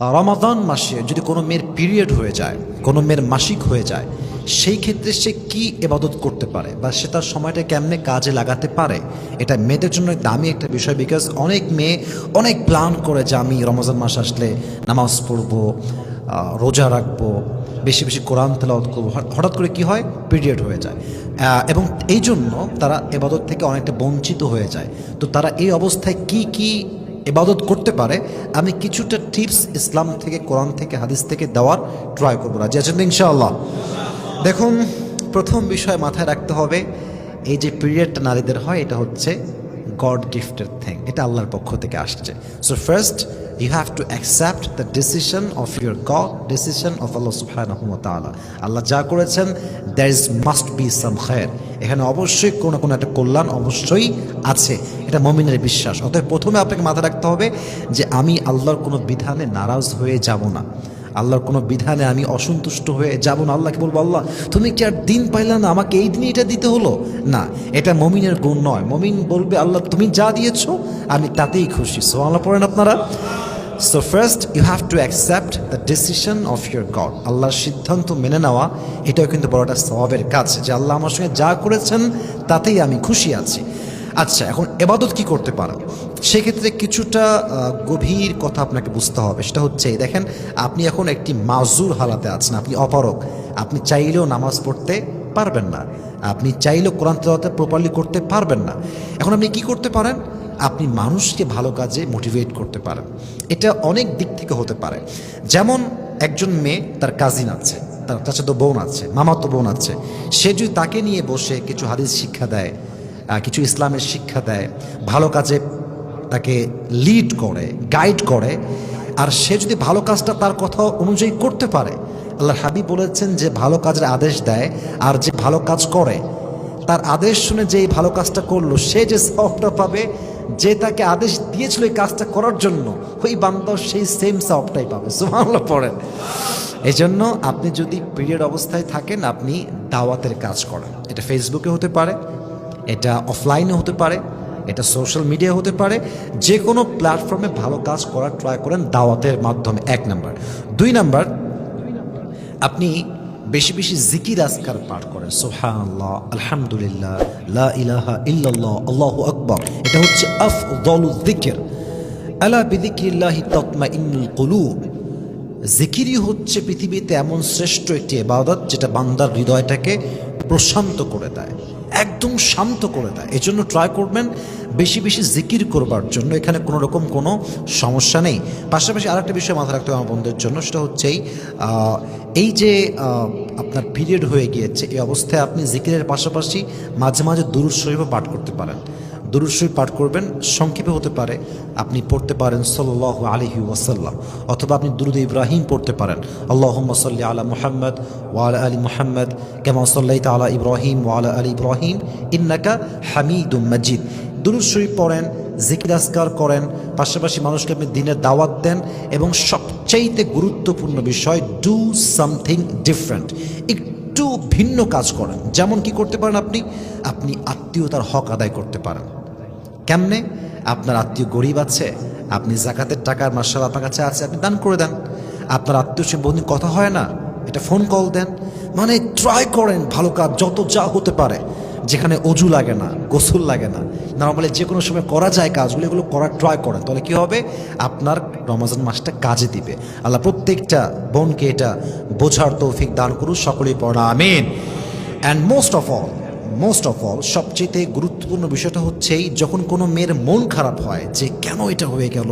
রমাদান মাসে যদি কোনো মেয়ের পিরিয়ড হয়ে যায়, কোনো মেয়ের মাসিক হয়ে যায়, সেই ক্ষেত্রে সে কি ইবাদত করতে পারে বা সে তার সময়টা কেমনে কাজে লাগাতে পারে, এটা মেয়েদের জন্য দামি একটা বিষয়। বিকজ অনেক মেয়ে অনেক প্ল্যান করে যে আমি রমজান মাস আসলে নামাজ পড়বো, রোজা রাখবো, বেশি বেশি কোরআন তেলাওয়াত করবো। হঠাৎ করে কি হয়, পিরিয়ড হয়ে যায় এবং এই জন্য তারা ইবাদত থেকে অনেকটা বঞ্চিত হয়ে যায়। তো তারা এই অবস্থায় কি কি ইবাদত করতে পারে, আমি কিছুটা টিপস ইসলাম থেকে, কোরআন থেকে, হাদিস থেকে দেওয়ার ট্রাই করবো। রাজি আছেন ইনশাআল্লাহ? দেখুন, প্রথম বিষয় মাথায় রাখতে হবে, এই যে পিরিয়ডটা নারীদের হয় এটা হচ্ছে গড গিফটেড থিং, এটা আল্লাহর পক্ষ থেকে আসছে। So first you have to accept the decision of your god, decision of আল্লাহ সুবহানাহু ওয়া তাআলা। আল্লাহ যা করেছেন, there is must be some খায়র, এখানে অবশ্যই কোনো কোনো একটা কল্যাণ অবশ্যই আছে, এটা মুমিনের বিশ্বাস। অতএব প্রথমে আপনাকে মাথায় রাখতে হবে যে আমি আল্লাহর কোনো বিধানে নারাজ হয়ে যাব না, আল্লাহর কোনো বিধানে আমি অসন্তুষ্ট হয়ে যাব না। আল্লাহকে বলবো, আল্লাহ তুমি কি আর দিন পাইলা না, আমাকে এই দিনে এটা দিতে হলো না, এটা মুমিনের গুণ নয়। মুমিন বলবে, আল্লাহ তুমি যা দিয়েছো আমি তাতেই খুশি। সুবহানাল্লাহ পড়েন আপনারা। So first you have to accept the decision of your God, আল্লাহর সিদ্ধান্ত মেনে নেওয়া, এটাও কিন্তু বড় একটা সওয়াবের কাজ, যে আল্লাহ আমার সঙ্গে যা করেছেন তাতেই আমি খুশি আছি। আচ্ছা, এখন ইবাদত কি করতে পারেন, সেক্ষেত্রে কিছুটা গভীর কথা আপনাকে বুঝতে হবে। সেটা হচ্ছে, দেখেন আপনি এখন একটি মাজুর হালাতে আছেন, আপনি অপারগ, আপনি চাইলেও নামাজ পড়তে পারবেন না, আপনি চাইলেও কোরআন তেলাওয়াত প্রপারলি করতে পারবেন না। এখন আপনি কি করতে পারেন, আপনি মানুষকে ভালো কাজে মোটিভেট করতে পারেন। এটা অনেক দিক থেকে হতে পারে। যেমন একজন মেয়ে, তার কাজিন আছে, তার চাচাতো বোন আছে, মামাতো বোন আছে, সে যদি তাকে নিয়ে বসে কিছু হাদিস শিক্ষা দেয়, কিছু ইসলামের শিক্ষা দেয়, ভালো কাজে তাকে লিড করে, গাইড করে, আর সে যদি ভালো কাজটা তার কথা অনুযায়ী করতে পারে, আল্লাহর হাবিব বলেছেন যে ভালো কাজের আদেশ দেয় আর যে ভালো কাজ করে, তার আদেশ শুনে যে এই ভালো কাজটা করলো, সে যে সওয়াবটা পাবে, যে তাকে আদেশ দিয়েছিল এই কাজটা করার জন্য, ওই বান্দাও সেই সেম সওয়াবটাই পাবে। সুবহানাল্লাহ পড়েন। এই জন্য আপনি যদি পিরিয়ড অবস্থায় থাকেন, আপনি দাওয়াতের কাজ করেন। এটা ফেসবুকে হতে পারে, এটা অফলাইনে হতে পারে, এটা সোশ্যাল মিডিয়া হতে পারে, যে কোনো প্ল্যাটফর্মে ভালো কাজ করার ট্রাই করেন দাওয়াতের মাধ্যমে, 1 নাম্বার। 2 নাম্বার, আপনি বেশি বেশি জিকির আজকার পাঠ করেন, সুবহানাল্লাহ, আলহামদুলিল্লাহ, লা ইলাহা ইল্লাল্লাহ, আল্লাহু আকবার। এটা হচ্ছে আফদালুয যিকর, আলা বিযিকরিল্লাহি তাতমাইন্নুল কুলুব। জিকিরই হচ্ছে পৃথিবীতে এমন শ্রেষ্ঠ একটি ইবাদত, যেটা বান্দার হৃদয়টাকে প্রশান্ত করে দেয়, একদম শান্ত করে দেয়। এই জন্য ট্রাই করবেন বেশি বেশি জিকির করবার জন্য, এখানে কোনো রকম কোনো সমস্যা নেই। পাশাপাশি আরেকটা বিষয় মাথায় রাখতে হবে আমার বন্ধুদের জন্য, সেটা হচ্ছে এই যে আপনার পিরিয়ড হয়ে গিয়েছে, এই অবস্থায় আপনি জিকিরের পাশাপাশি মাঝে মাঝে দুরূদ শরীফও পাঠ করতে পারেন। দুরূদ শরীফ পাঠ করবেন, সংক্ষেপে হতে পারে, আপনি পড়তে পারেন সাল্লাল্লাহু আলাইহি ওয়াসাল্লাম, অথবা আপনি দুরূদ ইব্রাহিম পড়তে পারেন, আল্লাহুম্মা সাল্লি আলা মুহাম্মদ ওয়া আলা আলি মুহাম্মদ কামা সাল্লাইতা আলা ইব্রাহিম ওয়া আলা আলি ইব্রাহিম ইন্নাকা হামিদুম মাজিদ। দুরূদ শরীফ পড়েন, জিকির আজকার করেন, পাশাপাশি মানুষকে আপনি দিনের দাওয়াত দেন, এবং সবচাইতে গুরুত্বপূর্ণ বিষয়, ডু সামথিং ডিফারেন্ট, একটু ভিন্ন কাজ করেন। যেমন কি করতে পারেন, আপনি আপনি আত্মীয়তার হক আদায় করতে পারেন। কেমনে? আপনার আত্মীয় গরিব আছে, আপনি যাকাতের টাকার মাশাআল্লাহ আপনার কাছে আছে, আপনি দান করে দেন। আপনার আত্মীয় সে বহুদিন কথা হয় না, এটা ফোন কল দেন। মানে ট্রাই করেন ভালো কাজ যত যা হতে পারে, যেখানে অজু লাগে না, গোসল লাগে না, নরমালি যে কোনো সময় করা যায় কাজগুলো, এগুলো করার ট্রাই করেন। তাহলে কী হবে, আপনার রমজান মাসটা কাজে দিবে। আল্লাহ প্রত্যেকটা বোনকে এটা বোঝার তৌফিক দান করুন, সকলেই পড়া আমিন। অ্যান্ড মোস্ট অফ অল সবচেয়ে গুরুত্বপূর্ণ বিষয়টা হচ্ছেই, যখন কোনো মেয়ের মন খারাপ হয় যে কেন এটা হয়ে গেল,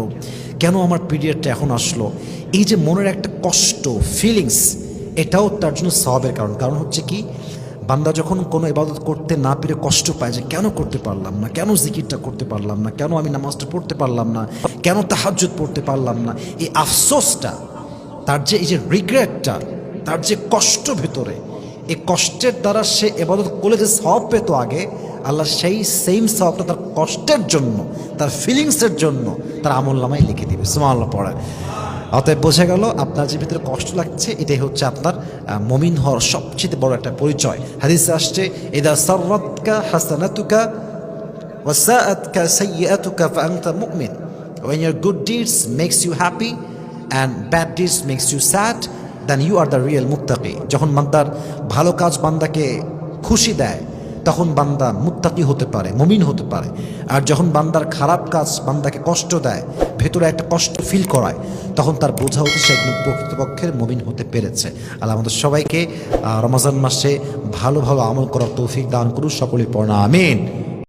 কেন আমার পিরিয়ডটা এখন আসলো, এই যে মনের একটা কষ্ট, ফিলিংস, এটাও তার জন্য সওয়াবের কারণ। কারণ হচ্ছে কি, বান্দা যখন কোনো ইবাদত করতে না পেরে কষ্ট পায় যে কেন করতে পারলাম না, কেন জিকিরটা করতে পারলাম না, কেন আমি নামাজটা পড়তে পারলাম না, কেন তাহাজ্জুদ পড়তে পারলাম না, এই আফসোসটা, তার যে এই যে রিগ্রেটটা, তার যে কষ্ট ভেতরে, এই কষ্টের দ্বারা সে ইবাদত করলে যে সওয়াব পেত আগে, আল্লাহ সেই সেম সওয়াবটা তার কষ্টের জন্য, তার ফিলিংসের জন্য তার আমলনামায় লিখে দিবে। সুবহানাল্লাহ পড়ে। অতএব বোঝা গেল, আপনার যে ভিতরে কষ্ট লাগছে, এটাই হচ্ছে আপনার মুমিন হওয়ার সবচেয়ে বড় একটা পরিচয়। হাদিসে আসছে, ইদা সাররাতকা হাসানাতুকা ওয়া সাআতকা সাইয়্যাতুকা ফাআনতা মুমিন, when your good deeds makes you happy and bad deeds makes you sad, then you are the real মুত্তাকি। যখন বান্দার ভালো কাজ বান্দাকে খুশি দেয় তখন বান্দা মুত্তাকি হতে পারে, মুমিন হতে পারে। আর যখন বান্দার খারাপ কাজ বান্দাকে কষ্ট দেয়, ভেতরে একটা কষ্ট ফিল করায়, তখন তার বোঝা উচিত সে একজন প্রকৃতপক্ষের মুমিন হতে পেরেছে। আল্লাহ আমাদের সবাইকে রমজান মাসে ভালো ভালো আমল করার তৌফিক দান করুন, সকলেই পড়না আমিন।